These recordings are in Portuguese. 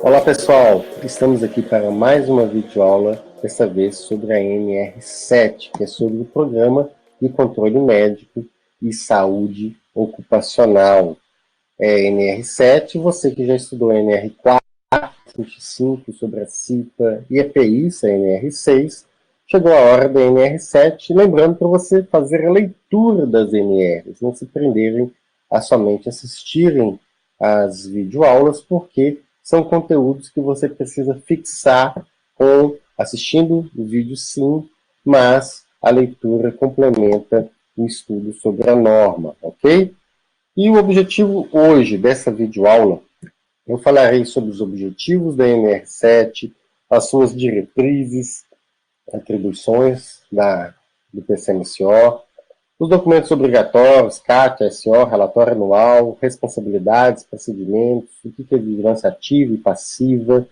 Olá pessoal, estamos aqui para mais uma videoaula, dessa vez sobre a NR7, que é sobre o Programa de Controle Médico e Saúde Ocupacional. NR7, você que já estudou NR4, 25 sobre a CIPA e EPIs, a NR6, chegou a hora da NR7, lembrando para você fazer a leitura das NRs, não se prenderem a somente assistirem às videoaulas, porque são conteúdos que você precisa fixar assistindo o vídeo sim, mas a leitura complementa o estudo sobre a norma, ok? E o objetivo hoje dessa videoaula, eu falarei sobre os objetivos da NR7, as suas diretrizes, atribuições do PCMSO, os documentos obrigatórios, CAT, SO, relatório anual, responsabilidades, procedimentos, o que é vigilância ativa e passiva,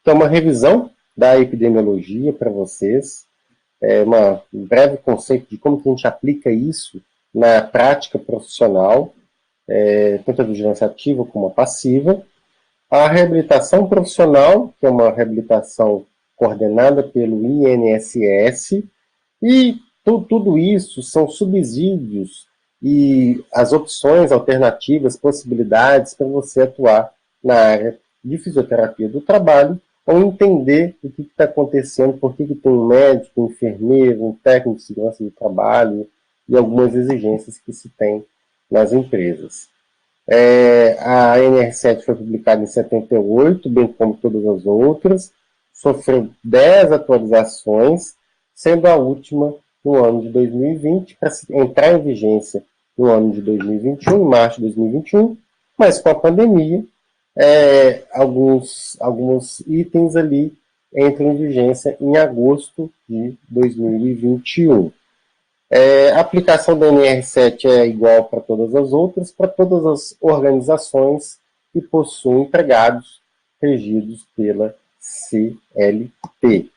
que é uma revisão da epidemiologia para vocês, um breve conceito de como que a gente aplica isso na prática profissional, tanto a vigilância ativa como a passiva, a reabilitação profissional, que é uma reabilitação coordenada pelo INSS, e tudo isso são subsídios e as opções, alternativas, possibilidades para você atuar na área de fisioterapia do trabalho ou entender o que está acontecendo, por que tem um médico, um enfermeiro, um técnico de segurança do trabalho e algumas exigências que se tem nas empresas. A NR7 foi publicada em 78, bem como todas as outras, sofreu 10 atualizações, sendo a última no ano de 2020, para entrar em vigência no ano de 2021, em março de 2021, mas com a pandemia, alguns itens ali entram em vigência em agosto de 2021. A aplicação da NR7 é igual para todas as outras, para todas as organizações que possuem empregados regidos pela CLT.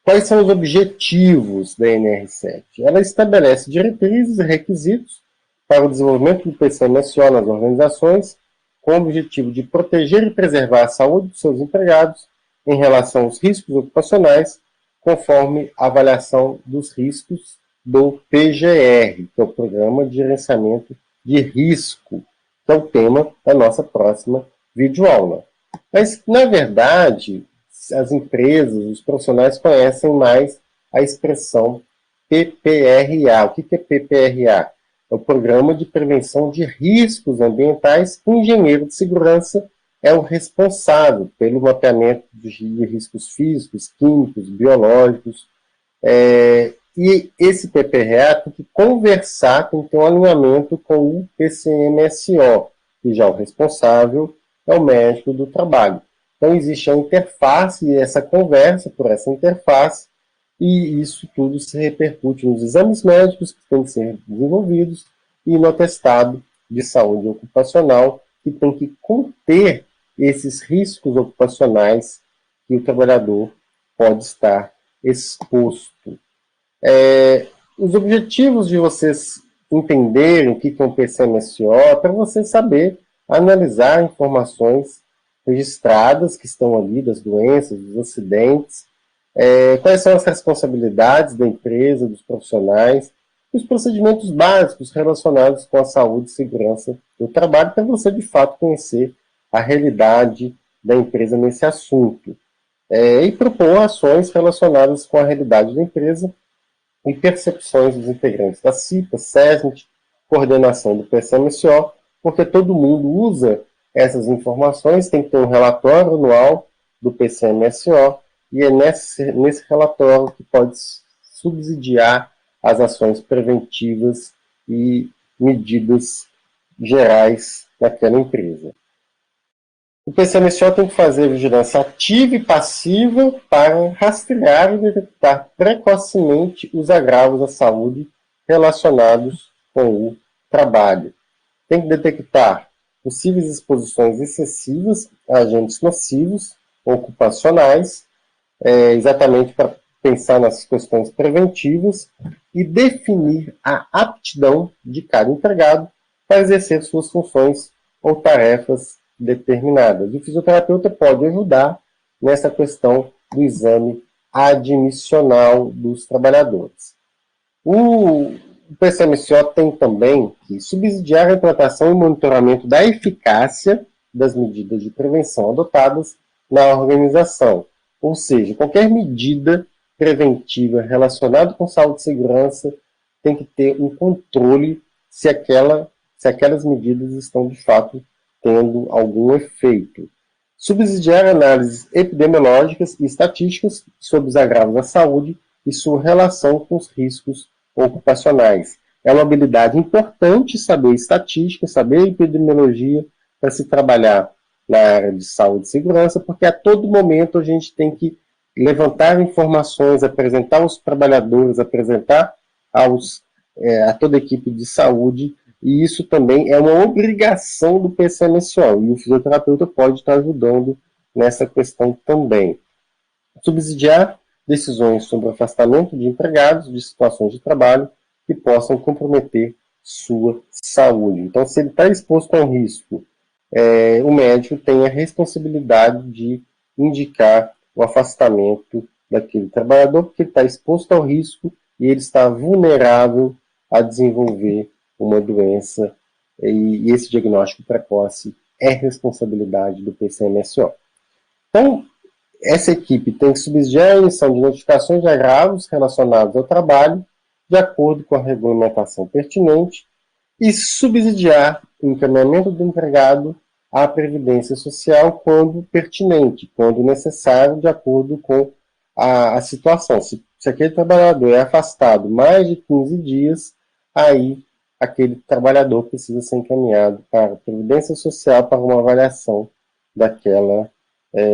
Quais são os objetivos da NR7? Ela estabelece diretrizes e requisitos para o desenvolvimento do PCMSO nas organizações, com o objetivo de proteger e preservar a saúde dos seus empregados em relação aos riscos ocupacionais, conforme a avaliação dos riscos do PGR, que é o Programa de Gerenciamento de Risco, que é o tema da nossa próxima videoaula. Mas, na verdade, as empresas, os profissionais conhecem mais a expressão PPRA. O que é PPRA? É o Programa de Prevenção de Riscos Ambientais. O engenheiro de segurança é o responsável pelo mapeamento de riscos físicos, químicos, biológicos. E esse PPRA tem que conversar, tem que ter um alinhamento com o PCMSO, que já é o responsável é o médico do trabalho. Então, existe a interface e essa conversa por essa interface, e isso tudo se repercute nos exames médicos que têm que ser desenvolvidos e no atestado de saúde ocupacional, que tem que conter esses riscos ocupacionais que o trabalhador pode estar exposto. Os objetivos de vocês entenderem o que é um PCMSO é para você saber analisar informações registradas que estão ali das doenças, dos acidentes, quais são as responsabilidades da empresa, dos profissionais, e os procedimentos básicos relacionados com a saúde e segurança do trabalho, para você de fato conhecer a realidade da empresa nesse assunto. E propor ações relacionadas com a realidade da empresa e percepções dos integrantes da CIPA, SESMIT, coordenação do PCMSO, porque todo mundo usa essas informações, tem que ter um relatório anual do PCMSO, e é nesse relatório que pode subsidiar as ações preventivas e medidas gerais daquela empresa. O PCMSO tem que fazer vigilância ativa e passiva para rastrear e detectar precocemente os agravos à saúde relacionados com o trabalho. Tem que detectar possíveis exposições excessivas a agentes nocivos ocupacionais, exatamente para pensar nas questões preventivas e definir a aptidão de cada empregado para exercer suas funções ou tarefas determinadas. O fisioterapeuta pode ajudar nessa questão do exame admissional dos trabalhadores. O PCMSO tem também que subsidiar a implantação e monitoramento da eficácia das medidas de prevenção adotadas na organização, ou seja, qualquer medida preventiva relacionada com saúde e segurança tem que ter um controle se aquelas medidas estão de fato tendo algum efeito. Subsidiar análises epidemiológicas e estatísticas sobre os agravos à saúde e sua relação com os riscos ocupacionais. É uma habilidade importante saber estatística, saber epidemiologia para se trabalhar na área de saúde e segurança, porque a todo momento a gente tem que levantar informações, apresentar aos trabalhadores, apresentar a toda a equipe de saúde, e isso também é uma obrigação do PCMSO, e o fisioterapeuta pode estar ajudando nessa questão também. Subsidiar decisões sobre o afastamento de empregados de situações de trabalho que possam comprometer sua saúde. Então, se ele está exposto a um risco, o médico tem a responsabilidade de indicar o afastamento daquele trabalhador, porque ele está exposto ao risco e ele está vulnerável a desenvolver uma doença, e esse diagnóstico precoce é responsabilidade do PCMSO. Então, essa equipe tem que subsidiar a emissão de notificações de agravos relacionados ao trabalho, de acordo com a regulamentação pertinente, e subsidiar o encaminhamento do empregado à Previdência Social quando pertinente, quando necessário, de acordo com a situação. Se aquele trabalhador é afastado mais de 15 dias, aí aquele trabalhador precisa ser encaminhado para a Previdência Social para uma avaliação daquela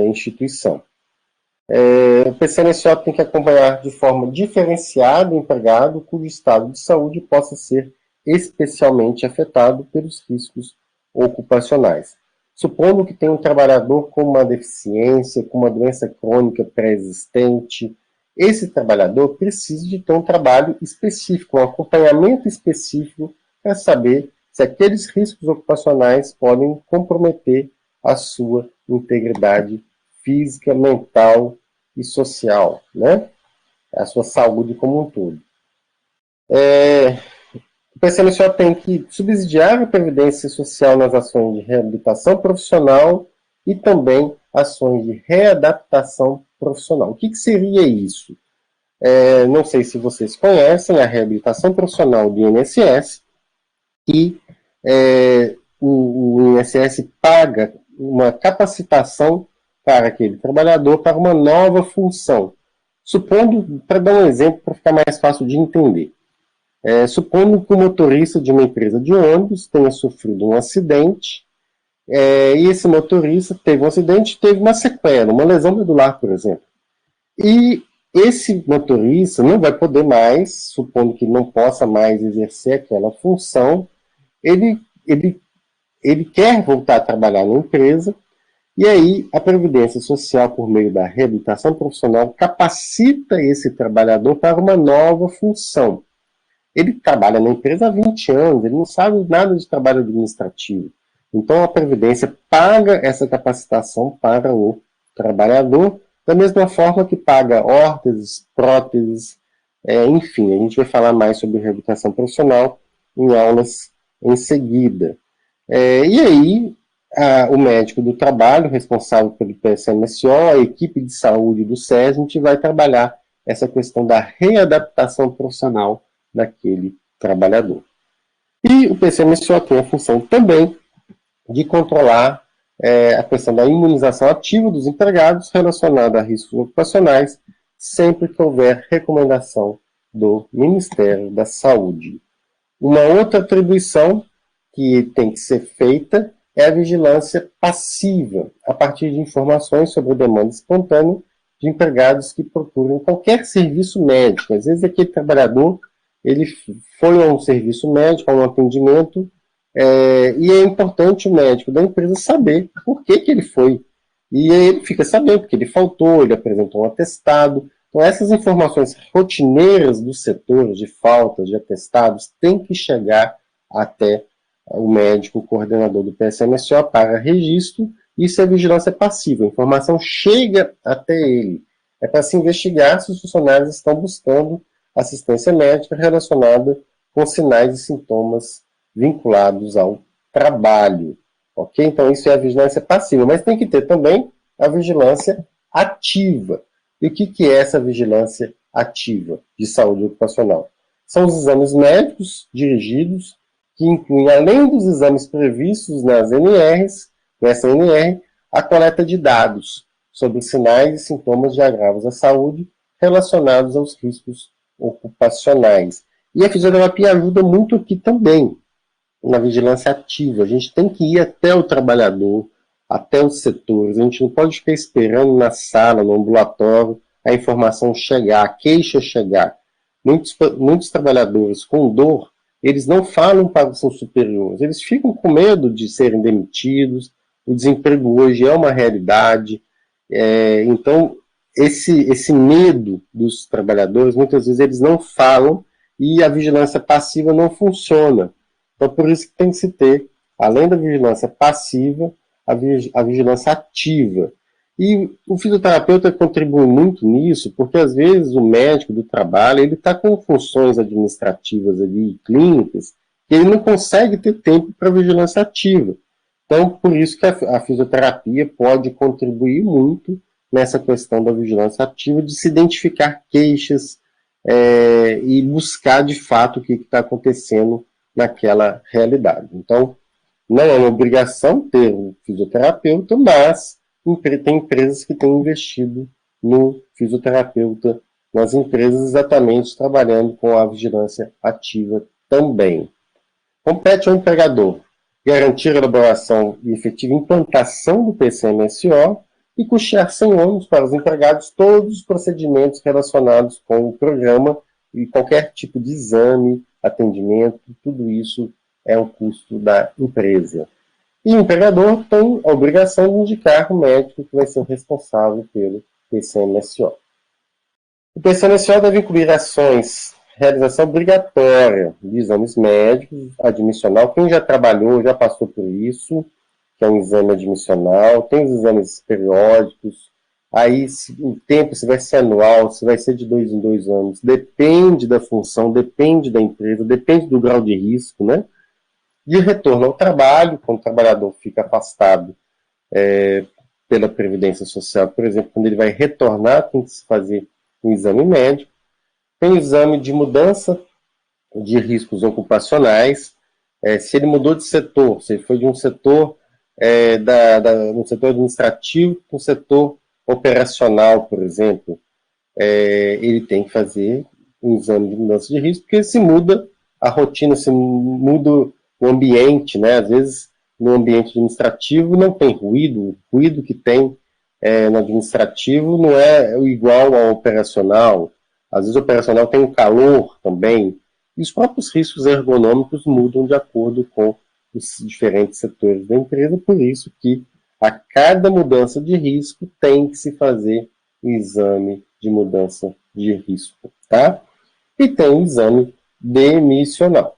instituição. O PCMSO tem que acompanhar de forma diferenciada o empregado cujo estado de saúde possa ser especialmente afetado pelos riscos ocupacionais. Supondo que tem um trabalhador com uma deficiência, com uma doença crônica pré-existente, esse trabalhador precisa de ter um trabalho específico, um acompanhamento específico para saber se aqueles riscos ocupacionais podem comprometer a sua integridade física, mental e social, né? A sua saúde como um todo. O PCMSO tem que subsidiar a previdência social nas ações de reabilitação profissional e também ações de readaptação profissional. O que seria isso? Não sei se vocês conhecem a reabilitação profissional do INSS, e o INSS paga uma capacitação para aquele trabalhador para uma nova função. Supondo, para dar um exemplo para ficar mais fácil de entender, supondo que o motorista de uma empresa de ônibus tenha sofrido um acidente, e esse motorista teve um acidente, teve uma sequela, uma lesão medular, por exemplo. E esse motorista não vai poder mais, supondo que não possa mais exercer aquela função, ele quer voltar a trabalhar na empresa, e aí a Previdência Social, por meio da reabilitação profissional, capacita esse trabalhador para uma nova função. Ele trabalha na empresa há 20 anos, ele não sabe nada de trabalho administrativo. Então a Previdência paga essa capacitação para o trabalhador, da mesma forma que paga órteses, próteses, enfim, a gente vai falar mais sobre reabilitação profissional em aulas em seguida. E aí, o médico do trabalho, responsável pelo PCMSO, a equipe de saúde do SES, a gente vai trabalhar essa questão da readaptação profissional daquele trabalhador. E o PCMSO tem a função também de controlar a questão da imunização ativa dos empregados relacionada a riscos ocupacionais, sempre que houver recomendação do Ministério da Saúde. Uma outra atribuição que tem que ser feita é a vigilância passiva, a partir de informações sobre a demanda espontânea de empregados que procuram qualquer serviço médico. Às vezes aquele trabalhador ele foi a um serviço médico, a um atendimento, e é importante o médico da empresa saber por que ele foi. E aí ele fica sabendo porque ele faltou, ele apresentou um atestado. Então essas informações rotineiras do setor de faltas, de atestados, têm que chegar até o médico coordenador do PSMSO para registro. Isso é vigilância passiva, a informação chega até ele. É para se investigar se os funcionários estão buscando assistência médica relacionada com sinais e sintomas vinculados ao trabalho. Ok? Então, isso é a vigilância passiva. Mas tem que ter também a vigilância ativa. E o que é essa vigilância ativa de saúde ocupacional? São os exames médicos dirigidos, que incluem, além dos exames previstos nas NRs, nessa NR, a coleta de dados sobre sinais e sintomas de agravos à saúde relacionados aos riscos ocupacionais. E a fisioterapia ajuda muito aqui também, na vigilância ativa. A gente tem que ir até o trabalhador, até os setores. A gente não pode ficar esperando na sala, no ambulatório, a informação chegar, a queixa chegar. Muitos trabalhadores com dor, eles não falam para os seus superiores. Eles ficam com medo de serem demitidos. O desemprego hoje é uma realidade. Então, esse medo dos trabalhadores, muitas vezes eles não falam e a vigilância passiva não funciona. Então, por isso que tem que se ter, além da vigilância passiva, a vigilância ativa. E o fisioterapeuta contribui muito nisso, porque às vezes o médico do trabalho, ele está com funções administrativas ali, clínicas, que ele não consegue ter tempo para vigilância ativa. Então, por isso que a fisioterapia pode contribuir muito nessa questão da vigilância ativa, de se identificar queixas e buscar de fato o que está acontecendo naquela realidade. Então, não é uma obrigação ter um fisioterapeuta, mas tem empresas que têm investido no fisioterapeuta, nas empresas exatamente trabalhando com a vigilância ativa também. Compete ao empregador garantir a elaboração e efetiva implantação do PCMSO e custear sem ônus para os empregados todos os procedimentos relacionados com o programa e qualquer tipo de exame, atendimento, tudo isso é um custo da empresa. E o empregador tem a obrigação de indicar o médico que vai ser o responsável pelo PCMSO. O PCMSO deve incluir ações, realização obrigatória de exames médicos, admissional. Quem já trabalhou, já passou por isso, que é um exame admissional. Tem os exames periódicos. Aí o tempo, se vai ser anual, se vai ser de 2 em 2 anos, depende da função, depende da empresa, depende do grau de risco, né? De retorno ao trabalho, quando o trabalhador fica afastado pela Previdência Social, por exemplo, quando ele vai retornar, tem que se fazer um exame médico. Tem o exame de mudança de riscos ocupacionais, se ele mudou de setor, se ele foi de um setor, um setor administrativo para um setor operacional, por exemplo, ele tem que fazer um exame de mudança de risco, porque se muda a rotina, se muda o ambiente, né? Às vezes no ambiente administrativo não tem ruído, o ruído que tem no administrativo não é igual ao operacional. Às vezes o operacional tem um calor também, e os próprios riscos ergonômicos mudam de acordo com os diferentes setores da empresa, por isso que a cada mudança de risco tem que se fazer o exame de mudança de risco, tá? E tem o exame demissional.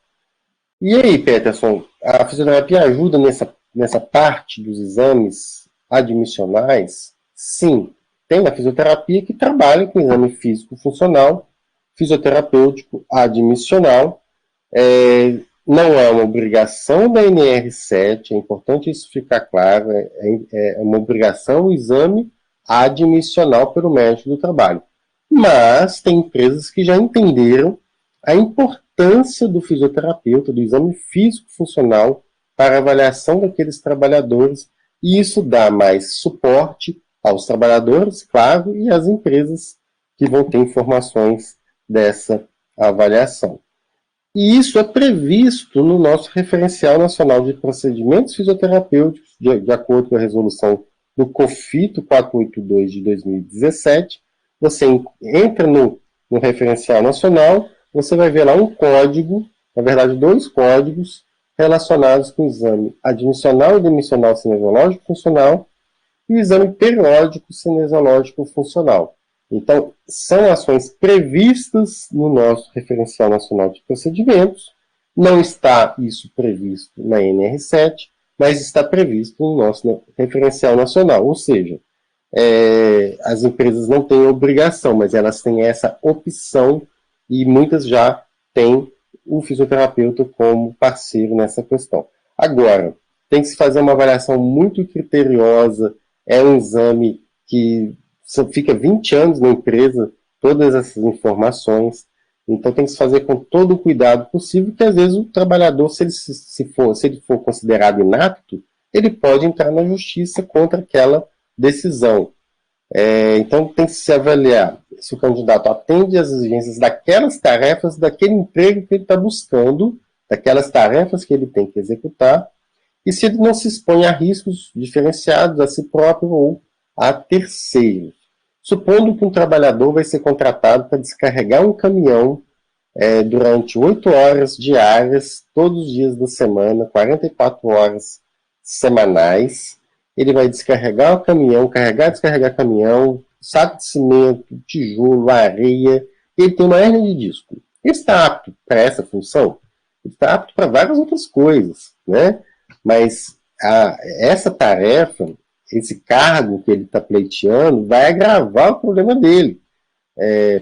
E aí, Peterson, a fisioterapia ajuda nessa parte dos exames admissionais? Sim, tem a fisioterapia que trabalha com exame físico-funcional, fisioterapêutico admissional. Não é uma obrigação da NR7, é importante isso ficar claro, é uma obrigação o exame admissional pelo médico do trabalho. Mas tem empresas que já entenderam a importância do fisioterapeuta, do exame físico-funcional para a avaliação daqueles trabalhadores, e isso dá mais suporte aos trabalhadores, claro, e às empresas que vão ter informações dessa avaliação. E isso é previsto no nosso Referencial Nacional de Procedimentos Fisioterapêuticos, de acordo com a resolução do COFITO 482 de 2017. Você entra no Referencial Nacional, você vai ver lá um código, na verdade 2 códigos, relacionados com o exame admissional e demissional cinesiológico funcional e o exame periódico cinesiológico funcional. Então, são ações previstas no nosso Referencial Nacional de Procedimentos, Não está isso previsto na NR7, mas está previsto no nosso referencial nacional, ou seja, as empresas não têm obrigação, mas elas têm essa opção e muitas já têm o fisioterapeuta como parceiro nessa questão. Agora, tem que se fazer uma avaliação muito criteriosa, é um exame que fica 20 anos na empresa, todas essas informações, então tem que se fazer com todo o cuidado possível, que às vezes o trabalhador, se ele for considerado inapto, ele pode entrar na justiça contra aquela decisão. Então tem que se avaliar se o candidato atende às exigências daquelas tarefas, daquele emprego que ele está buscando, daquelas tarefas que ele tem que executar, e se ele não se expõe a riscos diferenciados a si próprio ou a terceiros. Supondo que um trabalhador vai ser contratado para descarregar um caminhão durante 8 horas diárias, todos os dias da semana, 44 horas semanais, ele vai descarregar o caminhão, carregar e descarregar caminhão, saco de cimento, tijolo, areia, e ele tem uma hérnia de disco. Ele está apto para essa função? Ele está apto para várias outras coisas, né? Mas essa tarefa, esse cargo que ele está pleiteando, vai agravar o problema dele.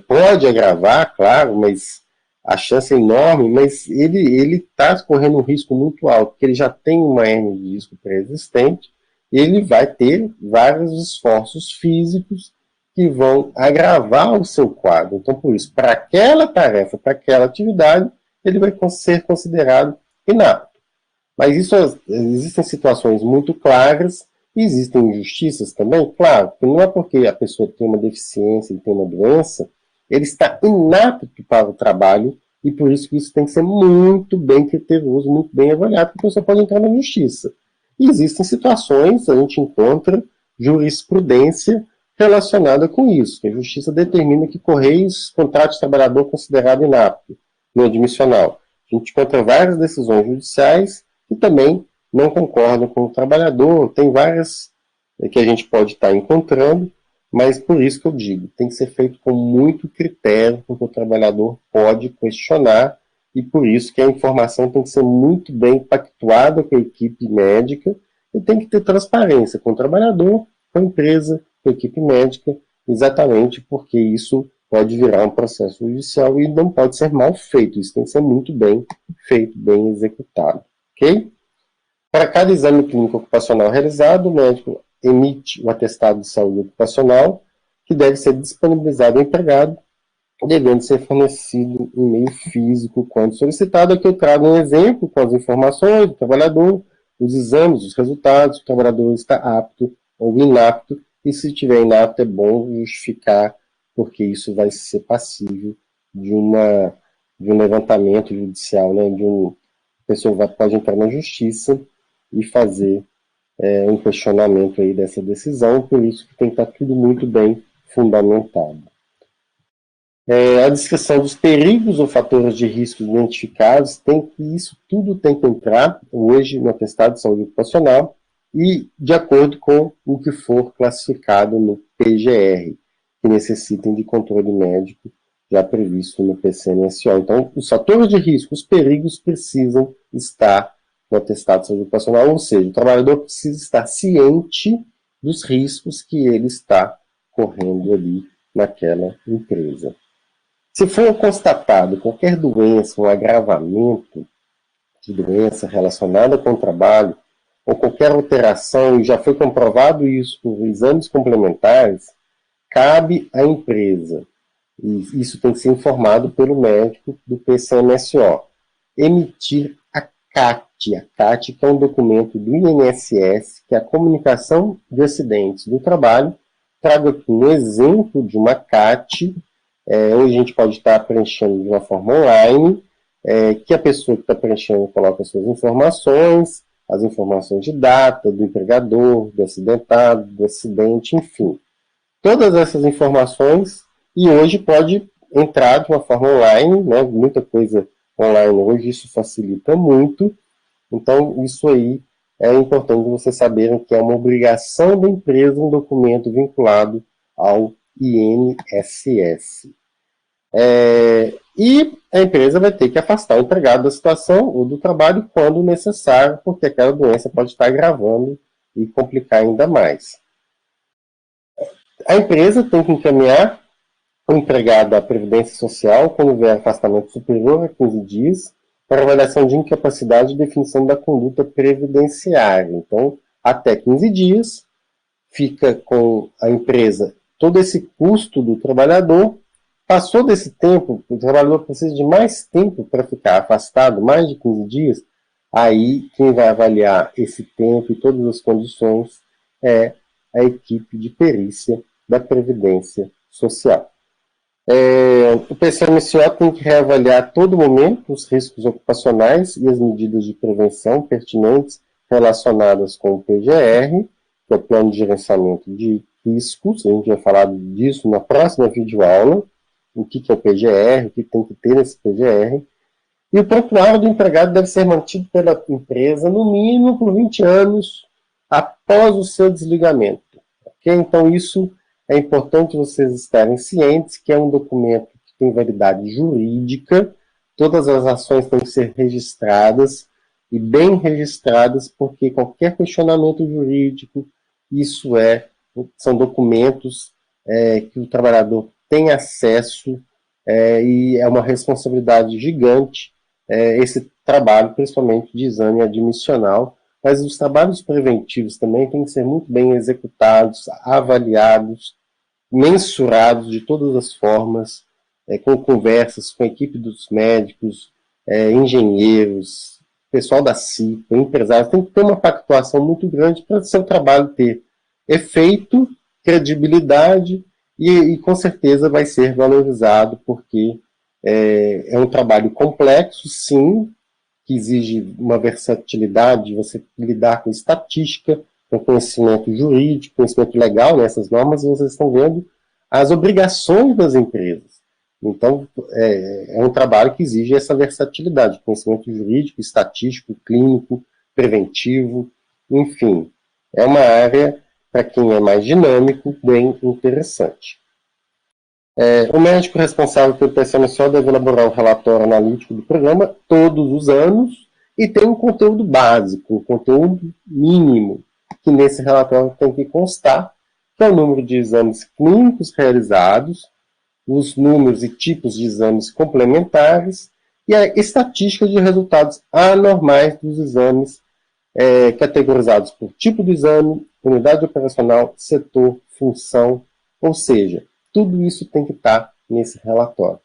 Pode agravar, claro, mas a chance é enorme, mas ele está correndo um risco muito alto, porque ele já tem uma hérnia de disco pré-existente, e ele vai ter vários esforços físicos que vão agravar o seu quadro. Então, por isso, para aquela tarefa, para aquela atividade, ele vai ser considerado inapto. Mas existem situações muito claras, e existem injustiças também, claro, que não é porque a pessoa tem uma deficiência, ele tem uma doença, ele está inapto para o trabalho, e por isso que isso tem que ser muito bem criterioso, muito bem avaliado, porque a pessoa pode entrar na justiça. E existem situações, a gente encontra jurisprudência relacionada com isso, que a justiça determina que Correios contrate trabalhador considerado inapto no admissional. A gente encontra várias decisões judiciais que também não concordam com o trabalhador, tem várias que a gente pode estar encontrando, mas por isso que eu digo, tem que ser feito com muito critério, porque o trabalhador pode questionar, e por isso que a informação tem que ser muito bem pactuada com a equipe médica, e tem que ter transparência com o trabalhador, com a empresa, com a equipe médica, exatamente porque isso pode virar um processo judicial e não pode ser mal feito, isso tem que ser muito bem feito, bem executado, ok? Para cada exame clínico ocupacional realizado, o médico emite o atestado de saúde ocupacional, que deve ser disponibilizado ao empregado, devendo ser fornecido em meio físico quando solicitado. Aqui eu trago um exemplo com as informações do trabalhador, os exames, os resultados, o trabalhador está apto ou inapto, e se estiver inapto é bom justificar, porque isso vai ser passível de um levantamento judicial, né? A pessoa pode entrar na justiça e fazer um questionamento aí dessa decisão, por isso que tem que estar tudo muito bem fundamentado. A descrição dos perigos ou fatores de risco identificados, isso tudo tem que entrar hoje no atestado de saúde ocupacional e de acordo com o que for classificado no PGR, que necessitem de controle médico já previsto no PCMSO. Então, os fatores de risco, os perigos precisam estar no atestado de saúde ocupacional, ou seja, o trabalhador precisa estar ciente dos riscos que ele está correndo ali naquela empresa. Se for constatado qualquer doença ou agravamento de doença relacionada com o trabalho, ou qualquer alteração, e já foi comprovado isso por exames complementares, cabe à empresa, e isso tem que ser informado pelo médico do PCMSO, emitir a CAT. A CAT, que é um documento do INSS, que é a comunicação de acidentes do trabalho. Trago aqui um exemplo de uma CAT, onde a gente pode estar preenchendo de uma forma online, que a pessoa que está preenchendo coloca as suas informações, as informações de data, do empregador, do acidentado, do acidente, enfim. Todas essas informações, e hoje pode entrar de uma forma online, né, muita coisa online hoje, isso facilita muito. Então, isso aí é importante vocês saberem que é uma obrigação da empresa um documento vinculado ao INSS. E a empresa vai ter que afastar o empregado da situação ou do trabalho quando necessário, porque aquela doença pode estar agravando e complicar ainda mais. A empresa tem que encaminhar o empregado à Previdência Social quando houver afastamento superior a 15 dias para avaliação de incapacidade e definição da conduta previdenciária. Então, até 15 dias, fica com a empresa todo esse custo do trabalhador. Passou desse tempo, o trabalhador precisa de mais tempo para ficar afastado, mais de 15 dias, aí quem vai avaliar esse tempo e todas as condições é a equipe de perícia da Previdência Social. O PCMSO tem que reavaliar a todo momento os riscos ocupacionais e as medidas de prevenção pertinentes relacionadas com o PGR, que é o Plano de Gerenciamento de Riscos. A gente vai falar disso na próxima videoaula, o que é o PGR, o que tem que ter nesse PGR. E o prontuário do empregado deve ser mantido pela empresa no mínimo por 20 anos após o seu desligamento. Okay? Então, isso é importante vocês estarem cientes que é um documento que tem validade jurídica, todas as ações têm que ser registradas e bem registradas, porque qualquer questionamento jurídico, são documentos que o trabalhador tem acesso e é uma responsabilidade gigante esse trabalho, principalmente de exame admissional, mas os trabalhos preventivos também têm que ser muito bem executados, avaliados, mensurados de todas as formas, com conversas com a equipe dos médicos, engenheiros, pessoal da CIPA, empresários. Tem que ter uma pactuação muito grande para o seu trabalho ter efeito, credibilidade e com certeza vai ser valorizado, porque é um trabalho complexo, sim, que exige uma versatilidade, você lidar com estatística, com conhecimento jurídico, conhecimento legal nessas normas, e vocês estão vendo as obrigações das empresas. Então, é um trabalho que exige essa versatilidade, conhecimento jurídico, estatístico, clínico, preventivo, enfim. É uma área, para quem é mais dinâmico, bem interessante. O médico responsável pelo PCMSO deve elaborar um relatório analítico do programa todos os anos e tem um conteúdo básico, um conteúdo mínimo, que nesse relatório tem que constar, que é o número de exames clínicos realizados, os números e tipos de exames complementares e a estatística de resultados anormais dos exames categorizados por tipo de exame, unidade operacional, setor, função, ou seja, tudo isso tem que estar nesse relatório.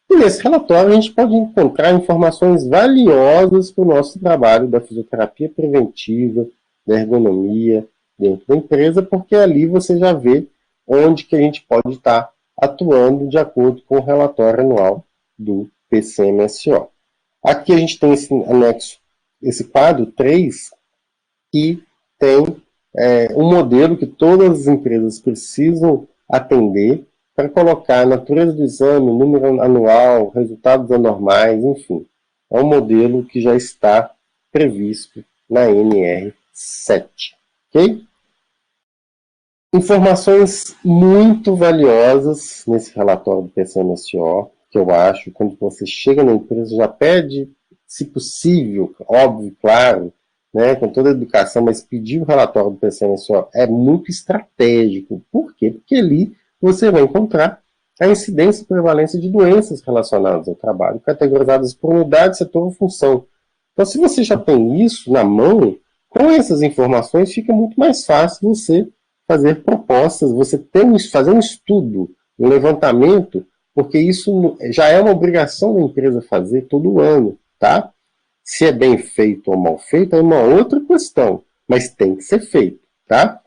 E nesse relatório a gente pode encontrar informações valiosas para o nosso trabalho da fisioterapia preventiva, da ergonomia dentro da empresa, porque ali você já vê onde que a gente pode estar atuando de acordo com o relatório anual do PCMSO. Aqui a gente tem esse anexo, esse quadro 3, que tem um modelo que todas as empresas precisam atender para colocar a natureza do exame, número anual, resultados anormais, enfim. É um modelo que já está previsto na NR7. Ok? Informações muito valiosas nesse relatório do PCMSO, que eu acho, quando você chega na empresa, já pede, se possível, óbvio, claro, né, com toda a educação, mas pedir o relatório do PCMSO é muito estratégico. Por quê? Porque ali você vai encontrar a incidência e prevalência de doenças relacionadas ao trabalho, categorizadas por unidade, setor ou função. Então, se você já tem isso na mão, com essas informações fica muito mais fácil você fazer propostas, você fazer um estudo, um levantamento, porque isso já é uma obrigação da empresa fazer todo ano, tá? Se é bem feito ou mal feito é uma outra questão, mas tem que ser feito, tá?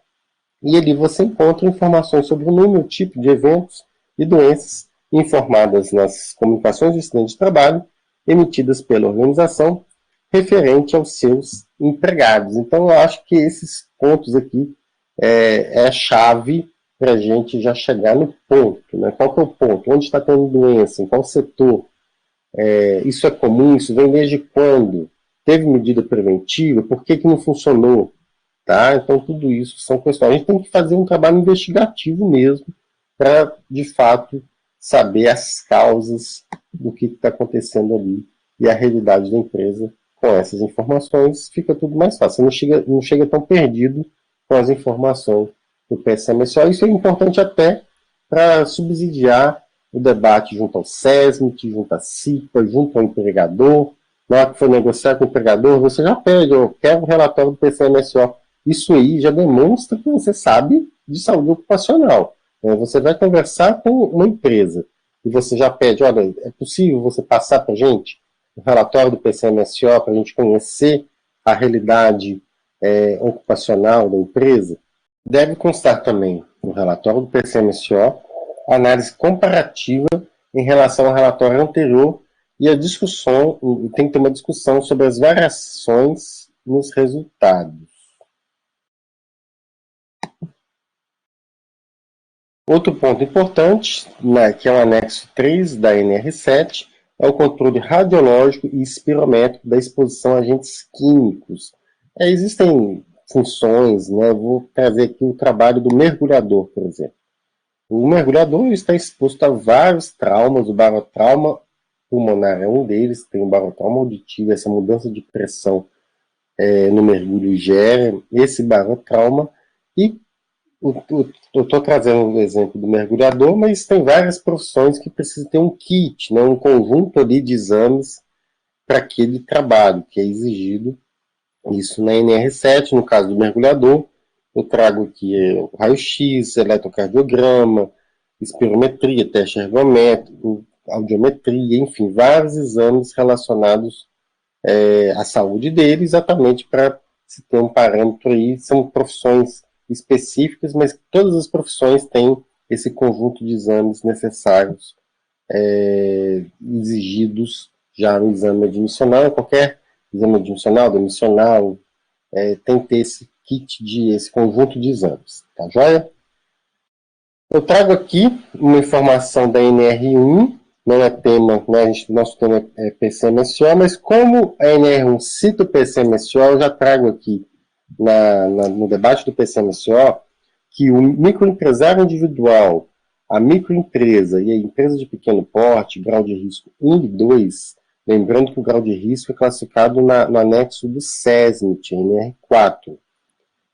E ali você encontra informações sobre o número, tipo de eventos e doenças informadas nas comunicações de acidente de trabalho emitidas pela organização referente aos seus empregados. Então, eu acho que esses pontos aqui é a chave para a gente já chegar no ponto. Né? Qual que é o ponto? Onde está tendo doença? Em qual setor? Isso é comum? Isso vem desde quando? Teve medida preventiva? Por que não funcionou? Tá? Então, tudo isso são questões. A gente tem que fazer um trabalho investigativo mesmo para, de fato, saber as causas do que está acontecendo ali e a realidade da empresa. Com essas informações, fica tudo mais fácil. Você não chega tão perdido com as informações do PSMSO. Isso é importante até para subsidiar o debate junto ao SESMIT, junto à CIPA, junto ao empregador. Na hora que for negociar com o empregador, você já pede, eu quero o relatório do PCMSO. Isso aí já demonstra que você sabe de saúde ocupacional. Você vai conversar com uma empresa e você já pede, olha, é possível você passar para a gente o relatório do PCMSO para a gente conhecer a realidade ocupacional da empresa? Deve constar também no relatório do PCMSO a análise comparativa em relação ao relatório anterior e a discussão, tem que ter uma discussão sobre as variações nos resultados. Outro ponto importante, que é o anexo 3 da NR7, é o controle radiológico e espirométrico da exposição a agentes químicos. Existem funções, vou trazer aqui o trabalho do mergulhador, por exemplo. O mergulhador está exposto a vários traumas, o barotrauma pulmonar é um deles, tem o barotrauma auditivo, essa mudança de pressão no mergulho gera esse barotrauma, e eu estou trazendo o exemplo do mergulhador, mas tem várias profissões que precisam ter um kit, um conjunto ali de exames para aquele trabalho que é exigido. Isso na NR7, no caso do mergulhador, eu trago aqui o raio-x, eletrocardiograma, espirometria, teste ergométrico, audiometria, enfim, vários exames relacionados à saúde dele, exatamente para se ter um parâmetro aí. São profissões específicas, mas todas as profissões têm esse conjunto de exames necessários, exigidos já no exame admissional. Qualquer exame admissional, demissional, tem que ter esse kit, esse conjunto de exames, tá joia? Eu trago aqui uma informação da NR1, não é tema, nosso tema é PCMSO, mas como a NR1 cita o PCMSO, eu já trago aqui no debate do PCMSO que o microempresário individual, a microempresa e a empresa de pequeno porte, grau de risco 1 e 2, lembrando que o grau de risco é classificado no anexo do SESMIT, NR4,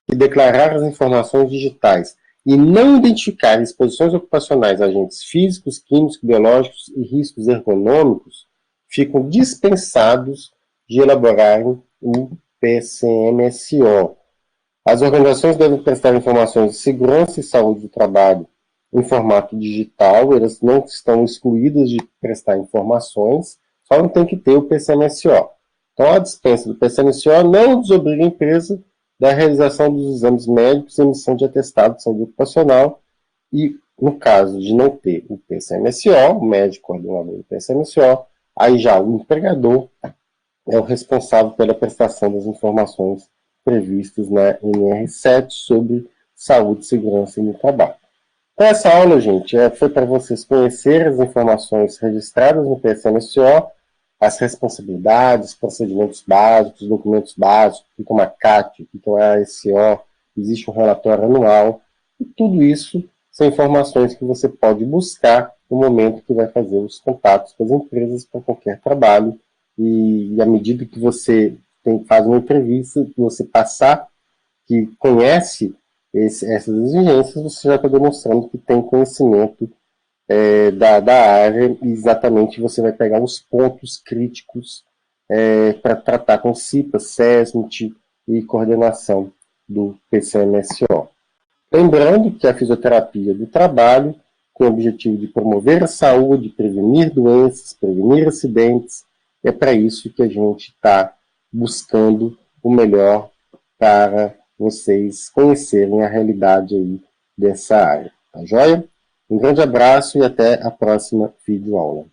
que declarar as informações digitais e não identificar exposições ocupacionais a agentes físicos, químicos, biológicos e riscos ergonômicos, ficam dispensados de elaborarem o PCMSO. As organizações devem prestar informações de segurança e saúde do trabalho em formato digital, elas não estão excluídas de prestar informações, só não tem que ter o PCMSO. Então, a dispensa do PCMSO não desobriga a empresa da realização dos exames médicos e emissão de atestado de saúde ocupacional, e, no caso de não ter o PCMSO, o médico coordenador do PCMSO, aí já o empregador é o responsável pela prestação das informações previstas na NR7 sobre saúde, segurança e no trabalho. Então, essa aula, gente, foi para vocês conhecerem as informações registradas no PCMSO, as responsabilidades, procedimentos básicos, documentos básicos, o que é uma CAT, o que é uma ASO, existe um relatório anual, e tudo isso são informações que você pode buscar no momento que vai fazer os contatos com as empresas para qualquer trabalho, e à medida que você faz uma entrevista, que você passar, que conhece essas exigências, você já está demonstrando que tem conhecimento da área, e exatamente você vai pegar os pontos críticos para tratar com CIPA, SESMIT e coordenação do PCMSO. Lembrando que a fisioterapia do trabalho, com o objetivo de promover a saúde, prevenir doenças, prevenir acidentes, é para isso que a gente está buscando o melhor para vocês conhecerem a realidade aí dessa área. Tá joia? Um grande abraço e até a próxima videoaula.